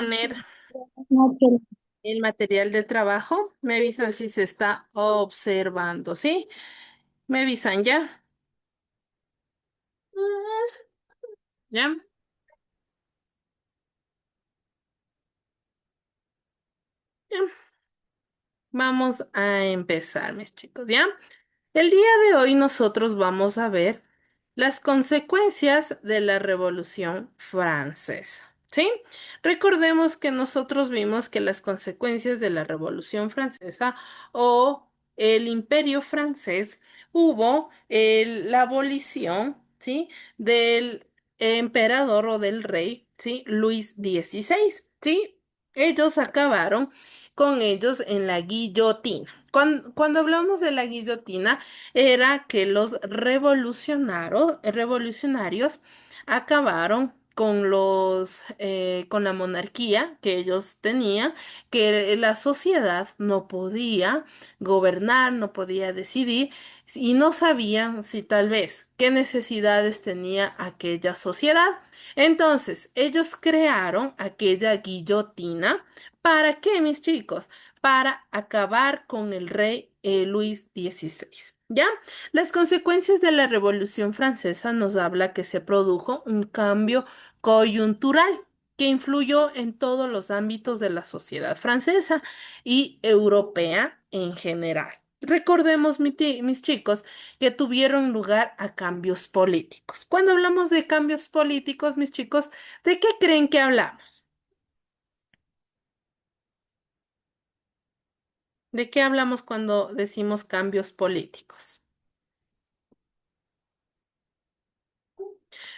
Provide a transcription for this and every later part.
poner Noche. el material de trabajo. Me avisan si se está observando, ¿sí? ¿Me avisan ya? ¿Ya? Ya. Vamos a empezar, mis chicos, ¿ya? El día de hoy nosotros vamos a ver las consecuencias de la Revolución Francesa, ¿sí? Recordemos que nosotros vimos que las consecuencias de la Revolución Francesa o el Imperio francés hubo la abolición, ¿sí? Del emperador o del rey, ¿sí? Luis XVI, ¿sí? Ellos acabaron con ellos en la guillotina. Cuando hablamos de la guillotina, era que los revolucionarios acabaron con con la monarquía que ellos tenían, que la sociedad no podía gobernar, no podía decidir y no sabían si tal vez qué necesidades tenía aquella sociedad. Entonces, ellos crearon aquella guillotina. ¿Para qué, mis chicos? Para acabar con el rey Luis XVI. ¿Ya? Las consecuencias de la Revolución Francesa nos habla que se produjo un cambio coyuntural que influyó en todos los ámbitos de la sociedad francesa y europea en general. Recordemos, mis chicos, que tuvieron lugar a cambios políticos. Cuando hablamos de cambios políticos, mis chicos, ¿de qué creen que hablamos? ¿De qué hablamos cuando decimos cambios políticos?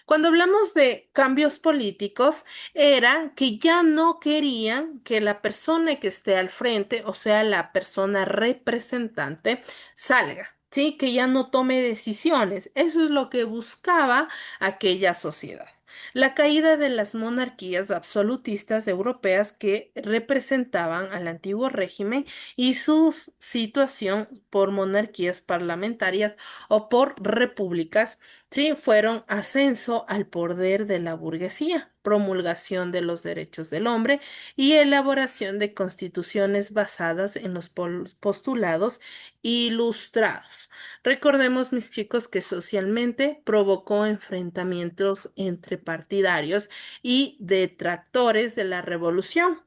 Cuando hablamos de cambios políticos, era que ya no querían que la persona que esté al frente, o sea, la persona representante, salga. Sí, que ya no tome decisiones. Eso es lo que buscaba aquella sociedad. La caída de las monarquías absolutistas europeas que representaban al antiguo régimen y su situación por monarquías parlamentarias o por repúblicas. Sí, fueron ascenso al poder de la burguesía, promulgación de los derechos del hombre y elaboración de constituciones basadas en los postulados ilustrados. Recordemos, mis chicos, que socialmente provocó enfrentamientos entre partidarios y detractores de la revolución.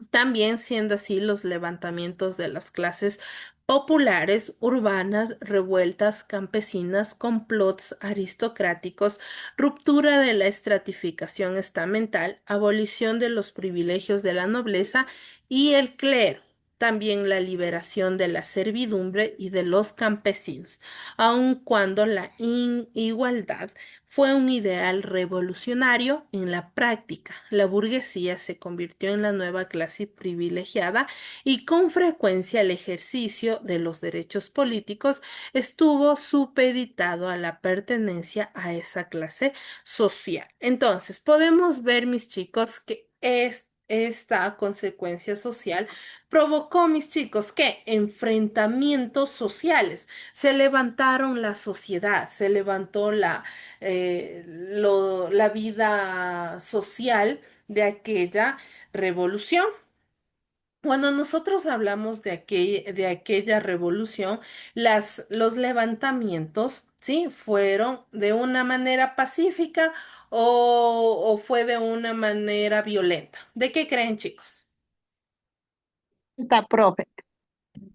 También siendo así los levantamientos de las clases populares, urbanas, revueltas campesinas, complots aristocráticos, ruptura de la estratificación estamental, abolición de los privilegios de la nobleza y el clero. También la liberación de la servidumbre y de los campesinos, aun cuando la inigualdad fue un ideal revolucionario. En la práctica, la burguesía se convirtió en la nueva clase privilegiada y con frecuencia el ejercicio de los derechos políticos estuvo supeditado a la pertenencia a esa clase social. Entonces, podemos ver, mis chicos, que esta consecuencia social provocó, mis chicos, que enfrentamientos sociales. Se levantaron la sociedad, se levantó la vida social de aquella revolución. Cuando nosotros hablamos de aquella revolución, los levantamientos, ¿sí? ¿Fueron de una manera pacífica o fue de una manera violenta? ¿De qué creen, chicos? Está, profe.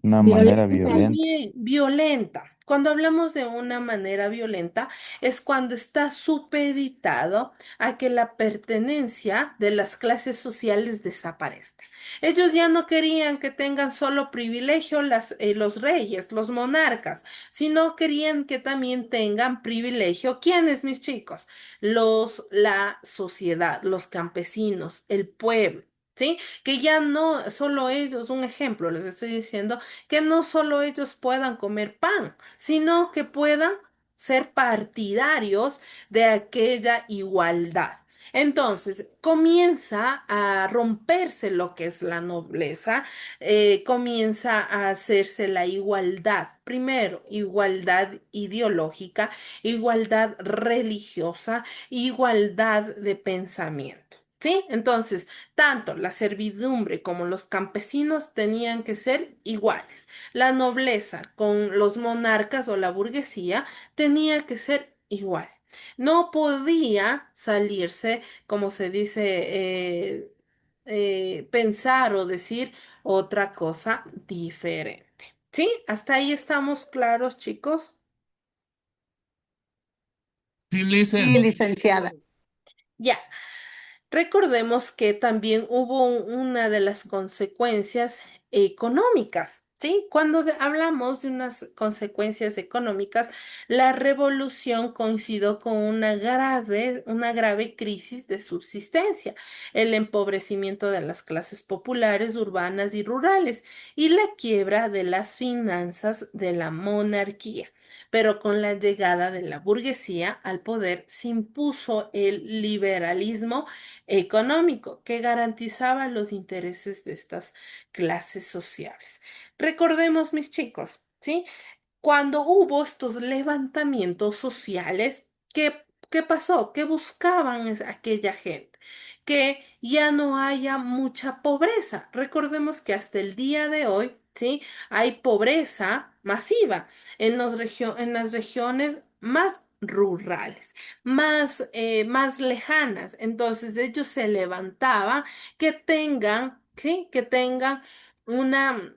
Una manera Violenta. Muy violenta. bien, violenta. Cuando hablamos de una manera violenta, es cuando está supeditado a que la pertenencia de las clases sociales desaparezca. Ellos ya no querían que tengan solo privilegio los reyes, los monarcas, sino querían que también tengan privilegio. ¿Quiénes, mis chicos? La sociedad, los campesinos, el pueblo. ¿Sí? Que ya no solo ellos, un ejemplo, les estoy diciendo, que no solo ellos puedan comer pan, sino que puedan ser partidarios de aquella igualdad. Entonces, comienza a romperse lo que es la nobleza, comienza a hacerse la igualdad. Primero, igualdad ideológica, igualdad religiosa, igualdad de pensamiento. ¿Sí? Entonces, tanto la servidumbre como los campesinos tenían que ser iguales. La nobleza con los monarcas o la burguesía tenía que ser igual. No podía salirse, como se dice, pensar o decir otra cosa diferente. ¿Sí? Hasta ahí estamos claros, chicos. Sí, Sí, listen. licenciada. Ya. Recordemos que también hubo una de las consecuencias económicas, ¿sí? Cuando hablamos de unas consecuencias económicas, la revolución coincidió con una grave crisis de subsistencia, el empobrecimiento de las clases populares, urbanas y rurales, y la quiebra de las finanzas de la monarquía. Pero con la llegada de la burguesía al poder se impuso el liberalismo económico que garantizaba los intereses de estas clases sociales. Recordemos, mis chicos, ¿sí? Cuando hubo estos levantamientos sociales, ¿qué pasó? ¿Qué buscaban aquella gente? Que ya no haya mucha pobreza. Recordemos que hasta el día de hoy, ¿sí? Hay pobreza masiva en las regiones más rurales, más lejanas. Entonces, ellos se levantaban que tengan, ¿sí? Que tengan una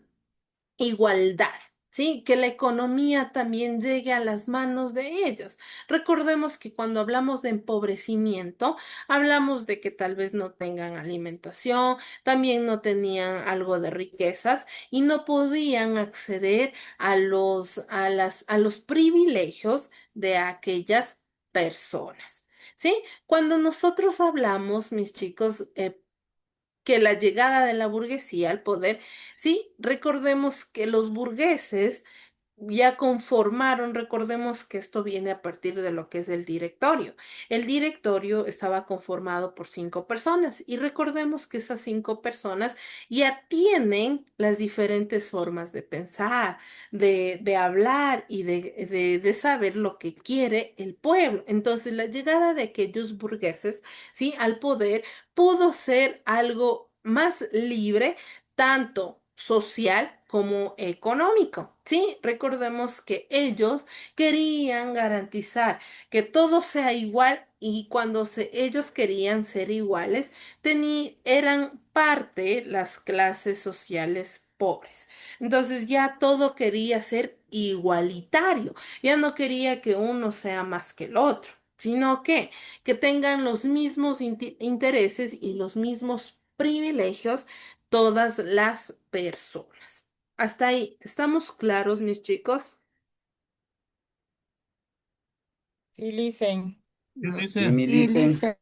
igualdad, ¿sí? Que la economía también llegue a las manos de ellos. Recordemos que cuando hablamos de empobrecimiento, hablamos de que tal vez no tengan alimentación, también no tenían algo de riquezas y no podían acceder a los privilegios de aquellas personas. ¿Sí? Cuando nosotros hablamos, mis chicos, que la llegada de la burguesía al poder, sí, recordemos que los burgueses ya conformaron, recordemos que esto viene a partir de lo que es el directorio. El directorio estaba conformado por 5 personas y recordemos que esas 5 personas ya tienen las diferentes formas de pensar, de hablar y de saber lo que quiere el pueblo. Entonces, la llegada de aquellos burgueses, sí, al poder pudo ser algo más libre, tanto social como económico. Sí, recordemos que ellos querían garantizar que todo sea igual y cuando ellos querían ser iguales, eran parte las clases sociales pobres. Entonces ya todo quería ser igualitario, ya no quería que uno sea más que el otro, sino que tengan los mismos intereses y los mismos privilegios todas las personas. Hasta ahí, ¿estamos claros, mis chicos? Sí, listen. Sí, Sí, listen. mi Sí, dicen, licenciada.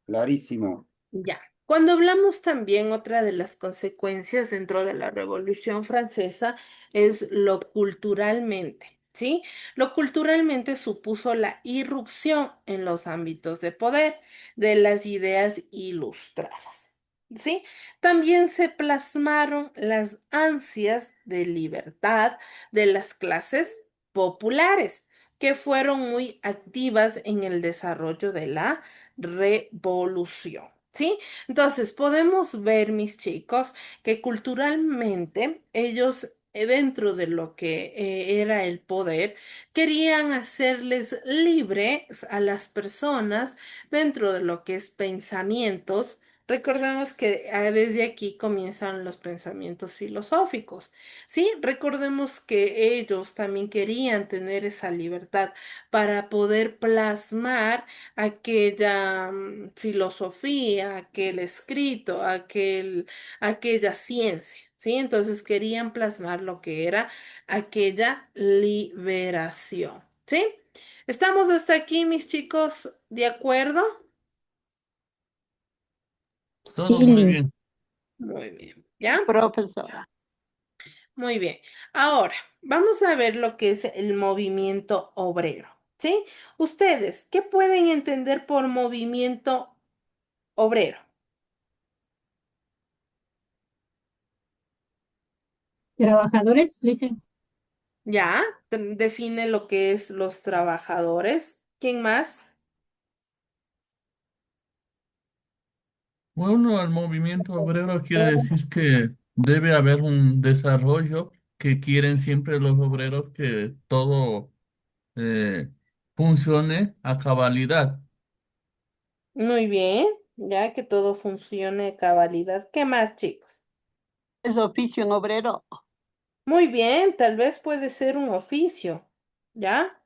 clarísimo. Ya. Cuando hablamos también, otra de las consecuencias dentro de la Revolución Francesa es lo culturalmente, ¿sí? Lo culturalmente supuso la irrupción en los ámbitos de poder de las ideas ilustradas, ¿sí? También se plasmaron las ansias de libertad de las clases populares, que fueron muy activas en el desarrollo de la revolución. ¿Sí? Entonces, podemos ver, mis chicos, que culturalmente ellos, dentro de lo que era el poder, querían hacerles libres a las personas dentro de lo que es pensamientos. Recordemos que desde aquí comienzan los pensamientos filosóficos, ¿sí? Recordemos que ellos también querían tener esa libertad para poder plasmar aquella filosofía, aquel escrito, aquella ciencia, ¿sí? Entonces querían plasmar lo que era aquella liberación, ¿sí? ¿Estamos hasta aquí, mis chicos, de acuerdo? Sí, Todo muy bien. Muy bien, ¿ya? profesora. Muy bien. Ahora, vamos a ver lo que es el movimiento obrero, ¿sí? Ustedes, ¿qué pueden entender por movimiento obrero? Trabajadores, dicen. Ya, define lo que es los trabajadores. ¿Quién más? Bueno, el movimiento obrero quiere decir que debe haber un desarrollo que quieren siempre los obreros que todo eh, funcione a cabalidad. Muy bien, ya que todo funcione a cabalidad. ¿Qué más, chicos? Es oficio un obrero. Muy bien, tal vez puede ser un oficio, ¿ya?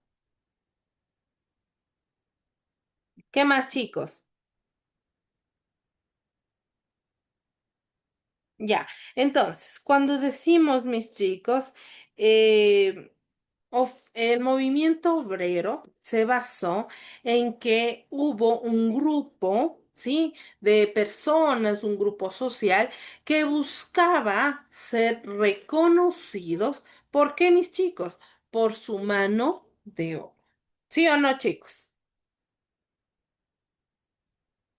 ¿Qué más, chicos? Ya, entonces, cuando decimos, mis chicos, eh, el movimiento obrero se basó en que hubo un grupo, ¿sí? De personas, un grupo social que buscaba ser reconocidos. ¿Por qué, mis chicos? Por su mano de obra. ¿Sí o no, chicos?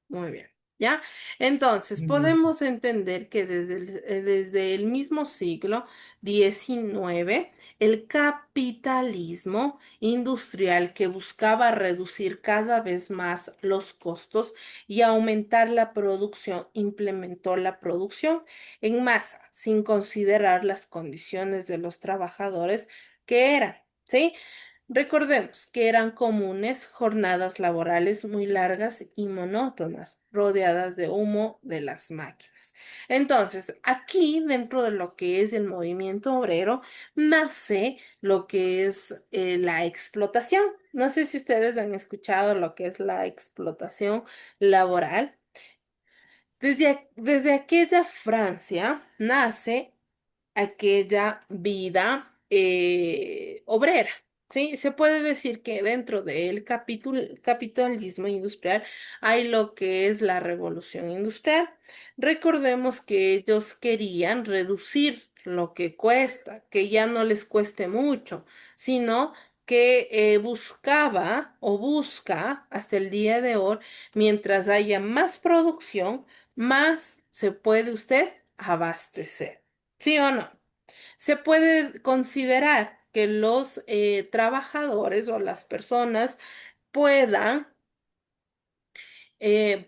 Muy bien, ¿ya? Entonces, podemos entender que desde el mismo siglo XIX, el capitalismo industrial que buscaba reducir cada vez más los costos y aumentar la producción, implementó la producción en masa, sin considerar las condiciones de los trabajadores que eran, ¿sí? Recordemos que eran comunes jornadas laborales muy largas y monótonas, rodeadas de humo de las máquinas. Entonces, aquí dentro de lo que es el movimiento obrero, nace lo que es la explotación. No sé si ustedes han escuchado lo que es la explotación laboral. Desde aquella Francia nace aquella vida obrera. Sí, se puede decir que dentro del capitalismo industrial hay lo que es la revolución industrial. Recordemos que ellos querían reducir lo que cuesta, que ya no les cueste mucho, sino que buscaba o busca hasta el día de hoy, mientras haya más producción, más se puede usted abastecer. ¿Sí o no? Se puede considerar que los trabajadores o las personas puedan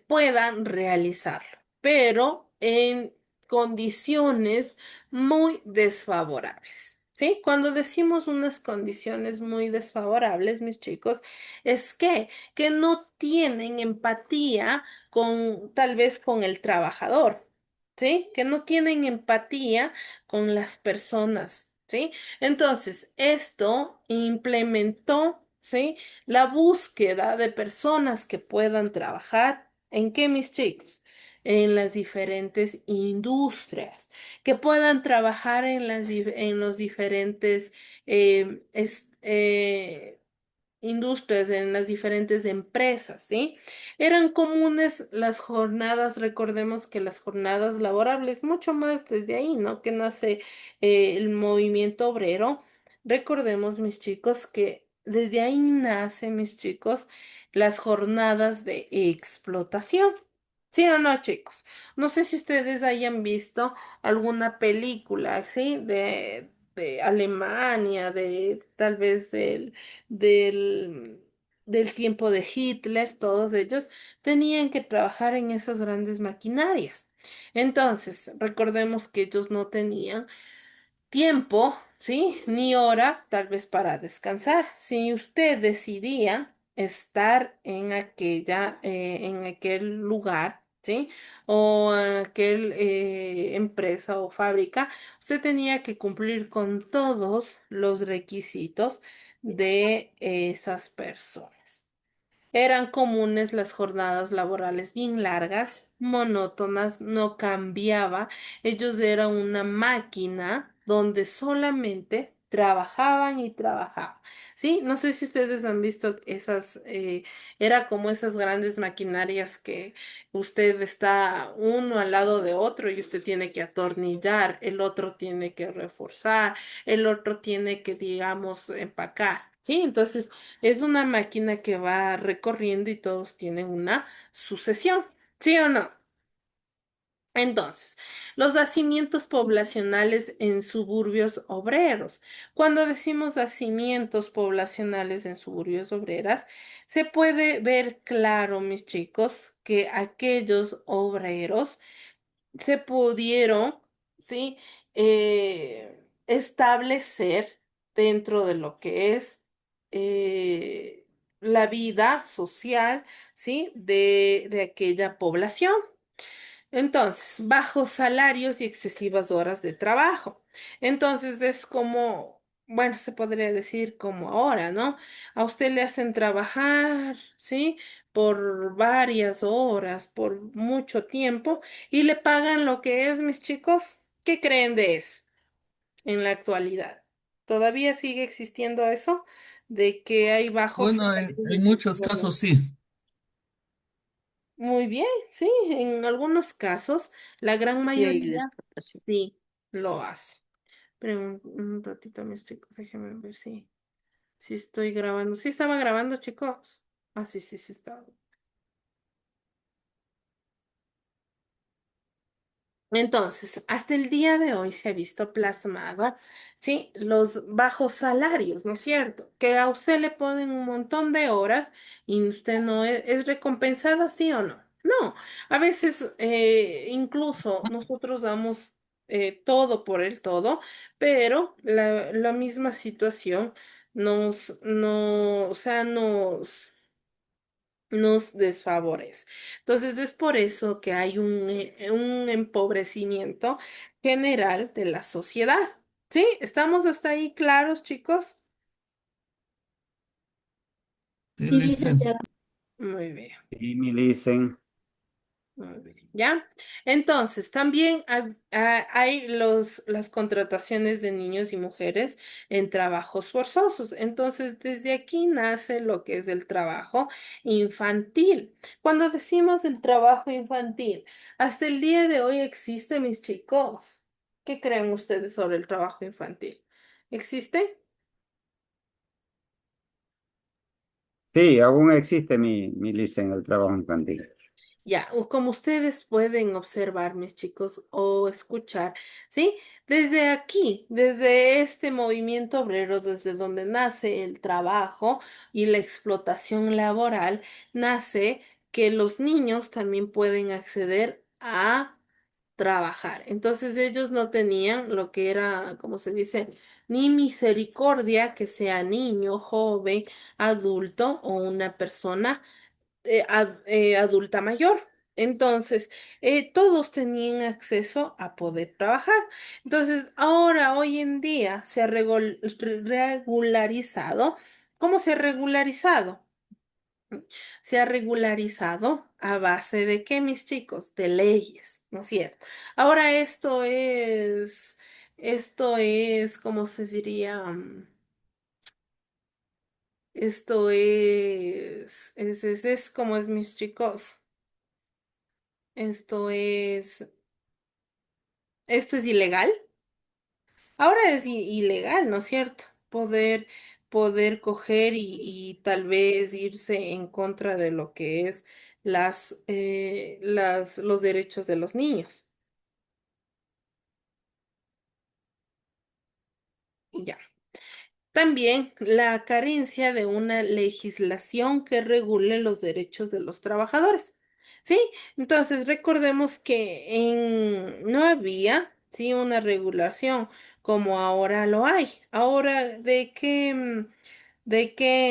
puedan realizarlo, pero en condiciones muy desfavorables. ¿Sí? Cuando decimos unas condiciones muy desfavorables, mis chicos, es que no tienen empatía con tal vez con el trabajador, ¿sí? Que no tienen empatía con las personas, ¿sí? Entonces, esto implementó, ¿sí? La búsqueda de personas que puedan trabajar. ¿En qué, mis chicos? En las diferentes industrias, que puedan trabajar en los diferentes industrias, en las diferentes empresas, ¿sí? Eran comunes las jornadas, recordemos que las jornadas laborables, mucho más desde ahí, ¿no? Que nace el movimiento obrero. Recordemos, mis chicos, que desde ahí nace, mis chicos, las jornadas de explotación. ¿Sí o no, chicos? No sé si ustedes hayan visto alguna película, ¿sí? De Alemania, de tal vez del, del tiempo de Hitler, todos ellos tenían que trabajar en esas grandes maquinarias. Entonces, recordemos que ellos no tenían tiempo, ¿sí? Ni hora, tal vez para descansar. Si usted decidía estar en aquel lugar, ¿sí? O aquel empresa o fábrica, usted tenía que cumplir con todos los requisitos de esas personas. Eran comunes las jornadas laborales bien largas, monótonas, no cambiaba. Ellos eran una máquina donde solamente trabajaban y trabajaban. ¿Sí? No sé si ustedes han visto esas, era como esas grandes maquinarias que usted está uno al lado de otro y usted tiene que atornillar, el otro tiene que reforzar, el otro tiene que, digamos, empacar. ¿Sí? Entonces, es una máquina que va recorriendo y todos tienen una sucesión. ¿Sí o no? Entonces, los nacimientos poblacionales en suburbios obreros. Cuando decimos nacimientos poblacionales en suburbios obreras, se puede ver claro, mis chicos, que aquellos obreros se pudieron, ¿sí? Establecer dentro de lo que es la vida social, ¿sí? De aquella población. Entonces, bajos salarios y excesivas horas de trabajo. Entonces, es como, bueno, se podría decir como ahora, ¿no? A usted le hacen trabajar, ¿sí? Por varias horas, por mucho tiempo, y le pagan lo que es, mis chicos. ¿Qué creen de eso en la actualidad? ¿Todavía sigue existiendo eso de que hay bajos Bueno, salarios y en muchos excesivas casos horas? sí. Muy bien, sí, en algunos casos, la gran Sí hay mayoría explotación. sí lo hace. Pero un ratito, mis chicos, déjenme ver si estoy grabando. Sí estaba grabando, chicos. Ah, sí, sí, sí estaba. Entonces, hasta el día de hoy se ha visto plasmada, ¿sí? Los bajos salarios, ¿no es cierto? Que a usted le ponen un montón de horas y usted no es recompensada, ¿sí o no? No, a veces incluso nosotros damos todo por el todo, pero la misma situación o sea, nos desfavorece. Entonces es por eso que hay un empobrecimiento general de la sociedad. ¿Sí? ¿Estamos hasta ahí claros, chicos? Sí, Sí, Licen. licenciada. Muy bien. Y me dicen, Muy bien, ¿ya? Entonces, también hay las contrataciones de niños y mujeres en trabajos forzosos. Entonces, desde aquí nace lo que es el trabajo infantil. Cuando decimos del trabajo infantil, hasta el día de hoy existe, mis chicos. ¿Qué creen ustedes sobre el trabajo infantil? ¿Existe? sí, aún existe mi dicen el trabajo infantil. Ya, o como ustedes pueden observar, mis chicos, o escuchar, ¿sí? Desde aquí, desde este movimiento obrero, desde donde nace el trabajo y la explotación laboral, nace que los niños también pueden acceder a trabajar. Entonces ellos no tenían lo que era, como se dice, ni misericordia, que sea niño, joven, adulto o una persona adulta mayor. Entonces, todos tenían acceso a poder trabajar. Entonces, ahora, hoy en día, se ha regularizado. ¿Cómo se ha regularizado? Se ha regularizado a base de qué, mis chicos, de leyes, ¿no es cierto? Ahora esto es, ¿cómo se diría? Esto es como es, mis chicos. Esto esto es ilegal. Ahora es ilegal, ¿no es cierto? Poder coger y tal vez irse en contra de lo que es los derechos de los niños. Ya. También la carencia de una legislación que regule los derechos de los trabajadores. ¿Sí? Entonces, recordemos que no había, ¿sí? Una regulación como ahora lo hay. Ahora, de qué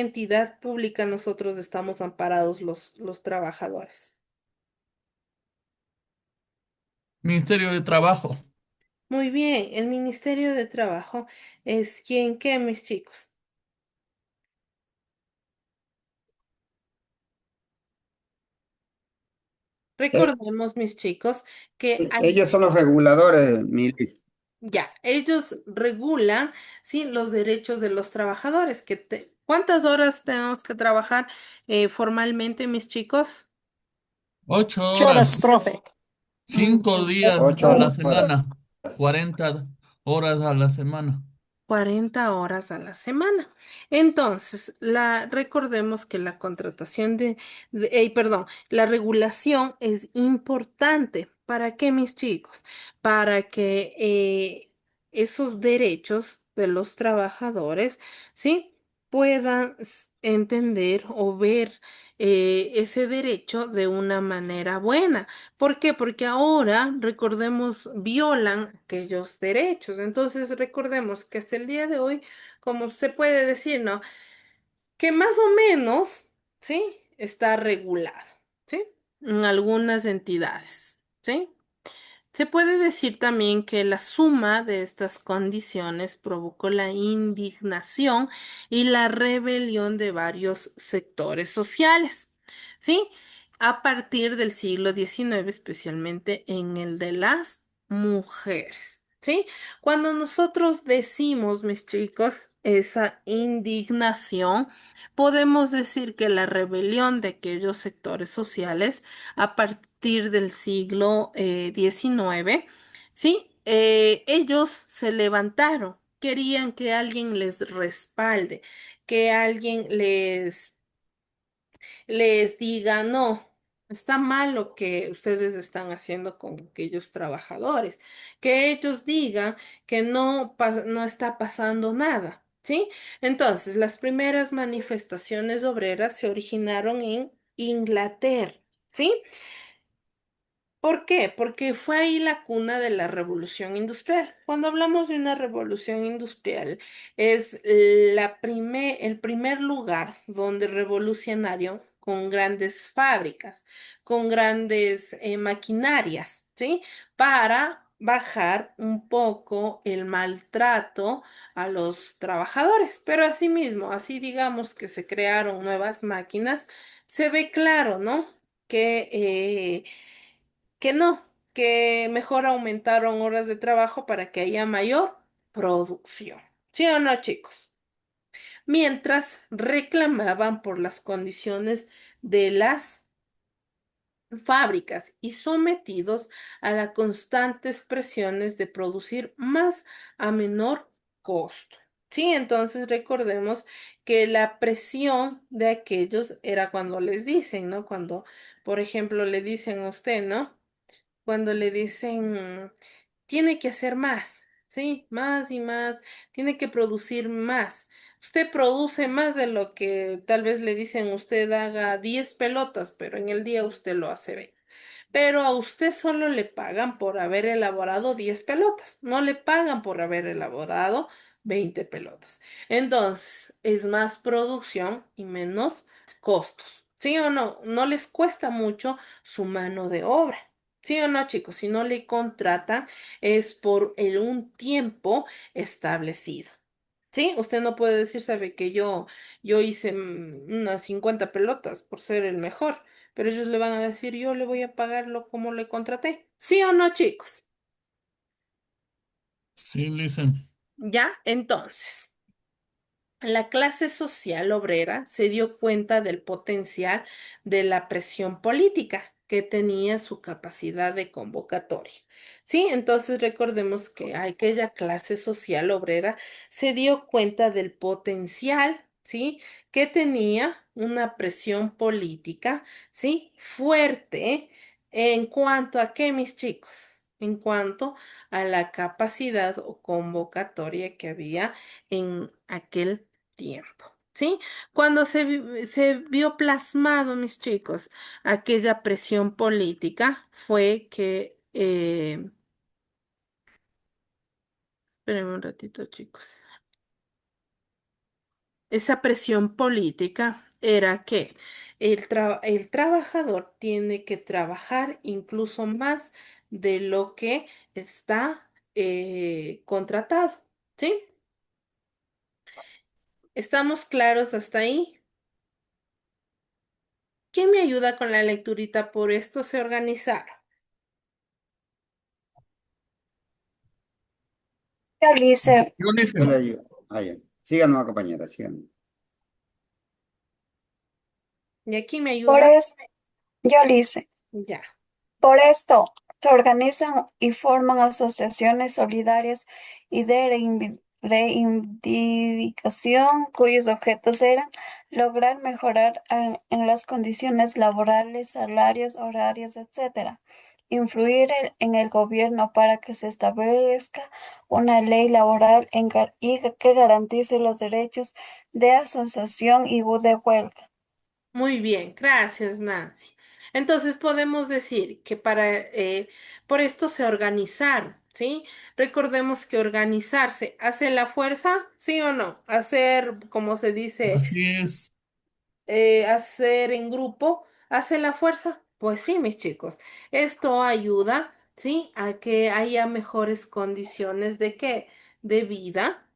entidad pública nosotros estamos amparados los trabajadores? Ministerio de Trabajo. Muy bien, el Ministerio de Trabajo es quien, ¿qué, mis chicos? Eh, Recordemos, mis chicos, que ellos son los reguladores, mi dicen. ya, ellos regulan, sí, los derechos de los trabajadores. ¿Cuántas horas tenemos que trabajar formalmente, mis chicos? 8 horas, Ocho horas, profe. 5 días a la 8 horas. semana, 40 horas a la semana. 40 horas a la semana. Entonces, recordemos que la contratación perdón, la regulación es importante. ¿Para qué, mis chicos? Para que esos derechos de los trabajadores, ¿sí? Puedan entender o ver ese derecho de una manera buena. ¿Por qué? Porque ahora, recordemos, violan aquellos derechos. Entonces, recordemos que hasta el día de hoy, como se puede decir, ¿no? Que más o menos, ¿sí? Está regulado, ¿sí? En algunas entidades, ¿sí? Se puede decir también que la suma de estas condiciones provocó la indignación y la rebelión de varios sectores sociales, ¿sí? A partir del siglo XIX, especialmente en el de las mujeres, ¿sí? Cuando nosotros decimos, mis chicos, esa indignación, podemos decir que la rebelión de aquellos sectores sociales a partir del siglo XIX, ¿sí? Ellos se levantaron, querían que alguien les respalde, que alguien les diga, no, está mal lo que ustedes están haciendo con aquellos trabajadores, que ellos digan que no, no está pasando nada. ¿Sí? Entonces, las primeras manifestaciones obreras se originaron en Inglaterra, ¿sí? ¿Por qué? Porque fue ahí la cuna de la revolución industrial. Cuando hablamos de una revolución industrial, es el primer lugar donde revolucionario con grandes fábricas, con grandes maquinarias, ¿sí? Para bajar un poco el maltrato a los trabajadores. Pero asimismo, así digamos que se crearon nuevas máquinas, se ve claro, ¿no? Que no, que mejor aumentaron horas de trabajo para que haya mayor producción. ¿Sí o no, chicos? Mientras reclamaban por las condiciones de las fábricas y sometidos a las constantes presiones de producir más a menor costo. Sí, entonces recordemos que la presión de aquellos era cuando les dicen, ¿no? Cuando, por ejemplo, le dicen a usted, ¿no? Cuando le dicen, tiene que hacer más, ¿sí? Más y más, tiene que producir más. Usted produce más de lo que tal vez le dicen, usted haga 10 pelotas, pero en el día usted lo hace 20. Pero a usted solo le pagan por haber elaborado 10 pelotas, no le pagan por haber elaborado 20 pelotas. Entonces, es más producción y menos costos. ¿Sí o no? No les cuesta mucho su mano de obra. ¿Sí o no, chicos? Si no le contratan, es por un tiempo establecido. ¿Sí? Usted no puede decir, sabe que yo hice unas 50 pelotas por ser el mejor, pero ellos le van a decir, yo le voy a pagarlo como le contraté. ¿Sí o no, chicos? Sí, listen. Ya, entonces. La clase social obrera se dio cuenta del potencial de la presión política que tenía su capacidad de convocatoria. Sí, entonces recordemos que aquella clase social obrera se dio cuenta del potencial, ¿sí? Que tenía una presión política, ¿sí? Fuerte en cuanto a qué, mis chicos, en cuanto a la capacidad o convocatoria que había en aquel tiempo, ¿sí? Cuando se vio plasmado, mis chicos, aquella presión política fue que, espérenme un ratito, chicos, esa presión política era que el trabajador tiene que trabajar incluso más de lo que está contratado, ¿sí? ¿Estamos claros hasta ahí? ¿Quién me ayuda con la lecturita? Por esto se organizaron. Yo le hice, Yo Yo le listen. ayudo. Ah, ya. Síganos, compañera, síganos. ¿Y aquí me por ayuda? es, yo le hice. Ya. Por esto, se organizan y forman asociaciones solidarias y de reivindicación cuyos objetos eran lograr mejorar en las condiciones laborales, salarios, horarios, etcétera, influir en el gobierno para que se establezca una ley laboral y que garantice los derechos de asociación y de huelga. Muy bien, gracias, Nancy. Entonces podemos decir que por esto se organizaron, ¿sí? Recordemos que organizarse hace la fuerza, ¿sí o no? Hacer, como se dice, Así es. hacer en grupo hace la fuerza. Pues sí, mis chicos, esto ayuda, ¿sí? A que haya mejores condiciones de qué, de vida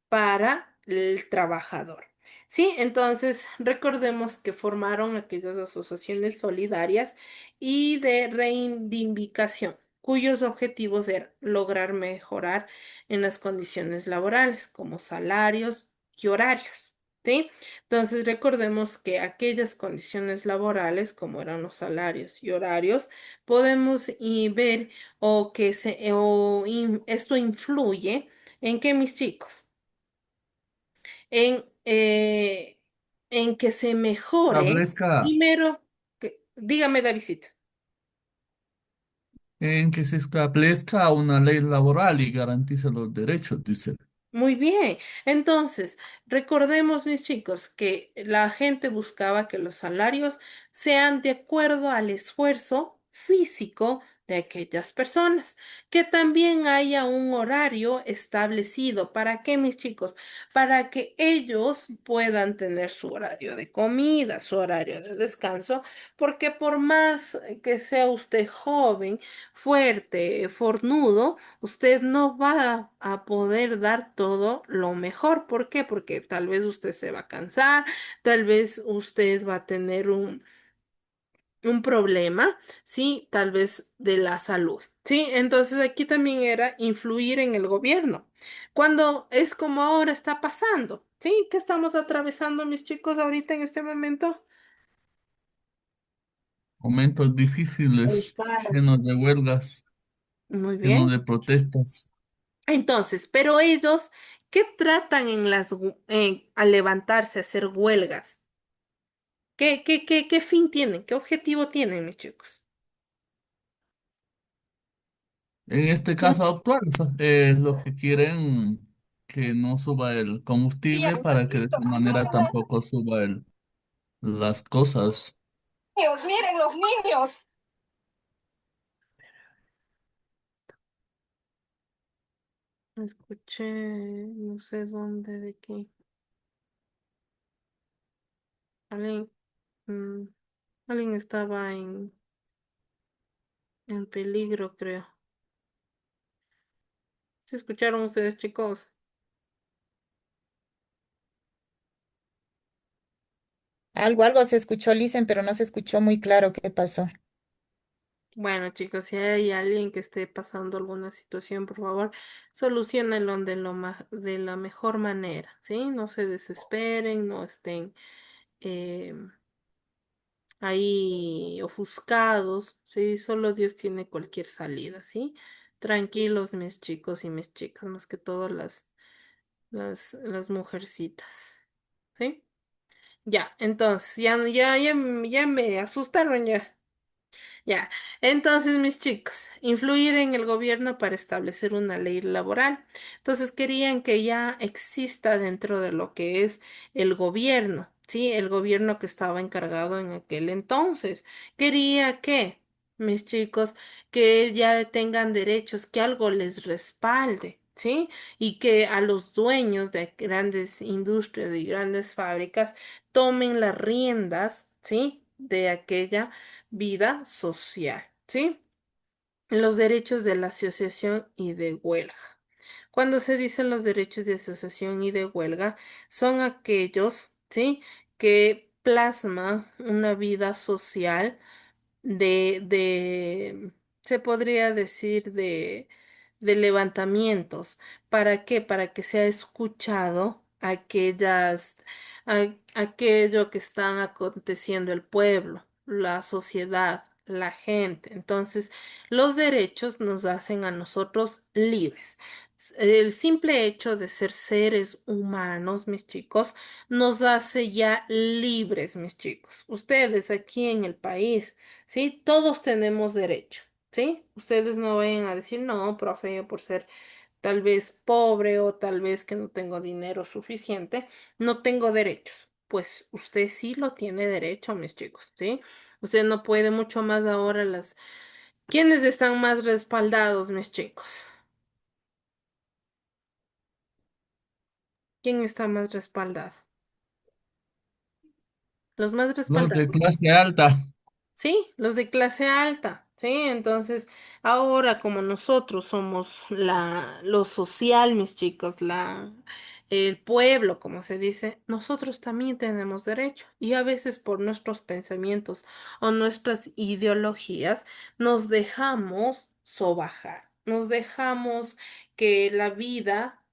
para el trabajador. Sí, entonces recordemos que formaron aquellas asociaciones solidarias y de reivindicación, cuyos objetivos eran lograr mejorar en las condiciones laborales, como salarios y horarios. ¿Sí? Entonces, recordemos que aquellas condiciones laborales, como eran los salarios y horarios, podemos ver esto influye en que mis chicos, en, eh, en que se mejore, Establezca primero, dígame, Davidito. en que se establezca una ley laboral y garantice los derechos, dice. Muy bien. Entonces, recordemos, mis chicos, que la gente buscaba que los salarios sean de acuerdo al esfuerzo físico de aquellas personas, que también haya un horario establecido. ¿Para qué, mis chicos? Para que ellos puedan tener su horario de comida, su horario de descanso, porque por más que sea usted joven, fuerte, fornudo, usted no va a poder dar todo lo mejor. ¿Por qué? Porque tal vez usted se va a cansar, tal vez usted va a tener un problema, ¿sí? Tal vez de la salud, ¿sí? Entonces aquí también era influir en el gobierno. Cuando es como ahora está pasando, ¿sí? ¿Qué estamos atravesando, mis chicos, ahorita en este momento? Momentos difíciles, llenos de huelgas, Muy llenos bien. de protestas. Entonces, pero ellos, ¿qué tratan al levantarse a hacer huelgas? ¿Qué fin tienen? ¿Qué objetivo tienen, mis chicos? En este caso actual, es lo que quieren que no suba el combustible para que de esa manera tampoco suba las cosas. Miren los niños. Escuché, no sé dónde, de qué. Alguien, mm, alguien estaba en peligro, creo. ¿Se escucharon ustedes, chicos? Algo se escuchó, Licen, pero no se escuchó muy claro qué pasó. Bueno, chicos, si hay alguien que esté pasando alguna situación, por favor, solucionenlo de la mejor manera, ¿sí? No se desesperen, no estén eh, ahí ofuscados, ¿sí? Solo Dios tiene cualquier salida, ¿sí? Tranquilos, mis chicos y mis chicas, más que todo las mujercitas, ¿sí? Ya, entonces, ya me asustaron ya. Ya, entonces mis chicos, influir en el gobierno para establecer una ley laboral. Entonces querían que ya exista dentro de lo que es el gobierno, ¿sí? El gobierno que estaba encargado en aquel entonces. Quería que, mis chicos, que ya tengan derechos, que algo les respalde. ¿Sí? Y que a los dueños de grandes industrias y grandes fábricas tomen las riendas, ¿sí? De aquella vida social, ¿sí? Los derechos de la asociación y de huelga. Cuando se dicen los derechos de asociación y de huelga, son aquellos, ¿sí? Que plasma una vida social se podría decir, de levantamientos. ¿Para qué? Para que sea escuchado aquello que están aconteciendo el pueblo, la sociedad, la gente. Entonces, los derechos nos hacen a nosotros libres. El simple hecho de ser seres humanos, mis chicos, nos hace ya libres, mis chicos. Ustedes aquí en el país, ¿sí? Todos tenemos derecho. ¿sí? Ustedes no vayan a decir, no, profe, yo por ser tal vez pobre o tal vez que no tengo dinero suficiente, no tengo derechos. Pues usted sí lo tiene derecho, mis chicos, ¿sí? Usted no puede mucho más ahora las... ¿Quiénes están más respaldados, mis chicos? ¿Quién está más respaldado? Los más Los de respaldados. clase alta. Sí, los de clase alta, sí, entonces ahora como nosotros somos lo social, mis chicos, el pueblo, como se dice, nosotros también tenemos derecho y a veces por nuestros pensamientos o nuestras ideologías nos dejamos sobajar, nos dejamos que la vida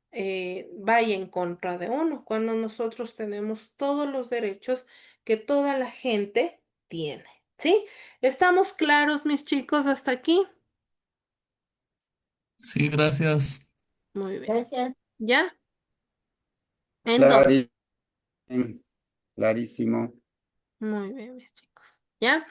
vaya en contra de uno, cuando nosotros tenemos todos los derechos que toda la gente tiene. ¿Sí? ¿Estamos claros, mis chicos, hasta aquí? Sí, gracias. Muy bien. Gracias. ¿Ya? Entonces, Clarísimo, clarísimo. muy bien, mis chicos. ¿Ya?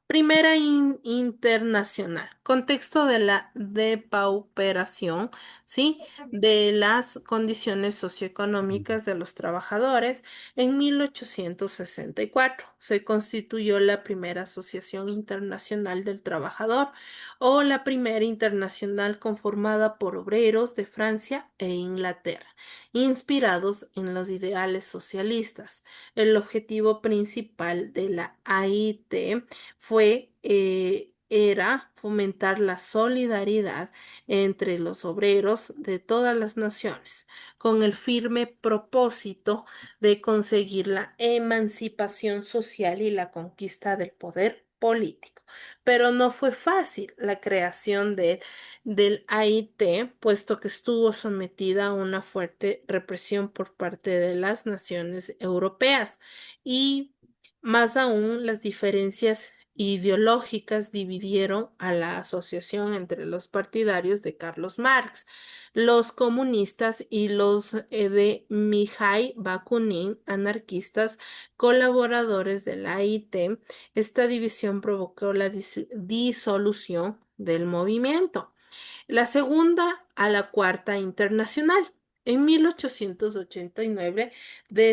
Primera internacional. Contexto de la depauperación, ¿sí? De las condiciones socioeconómicas de los trabajadores. En 1864 se constituyó la primera Asociación Internacional del Trabajador o la primera internacional conformada por obreros de Francia e Inglaterra, inspirados en los ideales socialistas. El objetivo principal de la AIT era fomentar la solidaridad entre los obreros de todas las naciones, con el firme propósito de conseguir la emancipación social y la conquista del poder político. Pero no fue fácil la creación del AIT, puesto que estuvo sometida a una fuerte represión por parte de las naciones europeas y más aún las diferencias ideológicas dividieron a la asociación entre los partidarios de Carlos Marx, los comunistas y los de Mikhail Bakunin, anarquistas, colaboradores de la AIT. Esta división provocó la disolución del movimiento. La segunda a la cuarta internacional. En 1889 de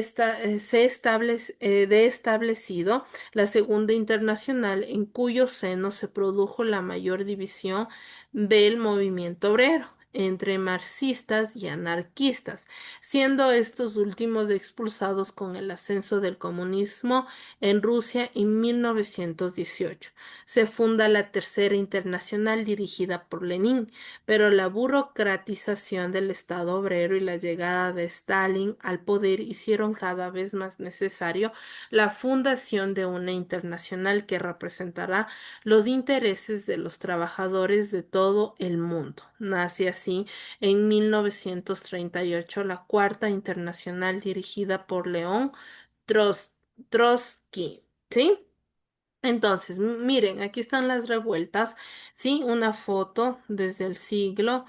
establecido la Segunda Internacional, en cuyo seno se produjo la mayor división del movimiento obrero entre marxistas y anarquistas, siendo estos últimos expulsados con el ascenso del comunismo en Rusia en 1918. Se funda la Tercera Internacional dirigida por Lenin, pero la burocratización del Estado obrero y la llegada de Stalin al poder hicieron cada vez más necesario la fundación de una internacional que representará los intereses de los trabajadores de todo el mundo. Nace así en 1938 la Cuarta Internacional dirigida por León Trotsky, ¿sí? Entonces, miren, aquí están las revueltas, ¿sí? Una foto desde el siglo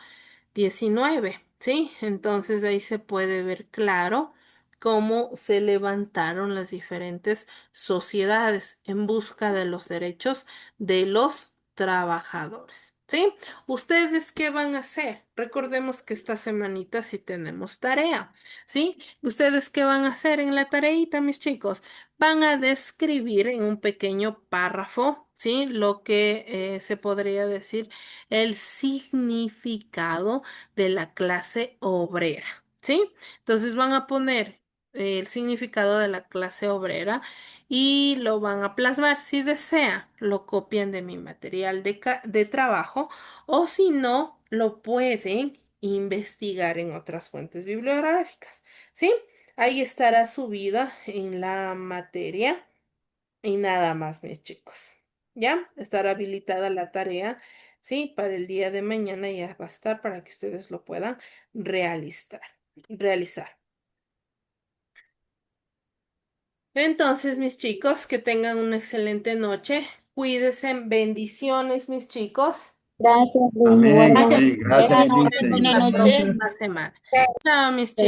19, ¿sí? Entonces ahí se puede ver claro cómo se levantaron las diferentes sociedades en busca de los derechos de los trabajadores, ¿sí? ¿Ustedes qué van a hacer? Recordemos que esta semanita sí tenemos tarea, ¿sí? ¿Ustedes qué van a hacer en la tareita, mis chicos? Van a describir en un pequeño párrafo, ¿sí? Lo que se podría decir el significado de la clase obrera, ¿sí? Entonces van a poner el significado de la clase obrera y lo van a plasmar. Si desean, lo copian de mi material de trabajo o si no, lo pueden investigar en otras fuentes bibliográficas, ¿sí? Ahí estará subida en la materia y nada más, mis chicos. ¿Ya? Estará habilitada la tarea, ¿sí? Para el día de mañana ya va a estar para que ustedes lo puedan realizar. Entonces, mis chicos, que tengan una excelente noche. Cuídense, bendiciones, mis chicos. Gracias, Lynn. Amén, Igualmente. amén. Nos Gracias, Gracias. vemos Buenas Licen. la noches. próxima semana. Chao, mis chicos.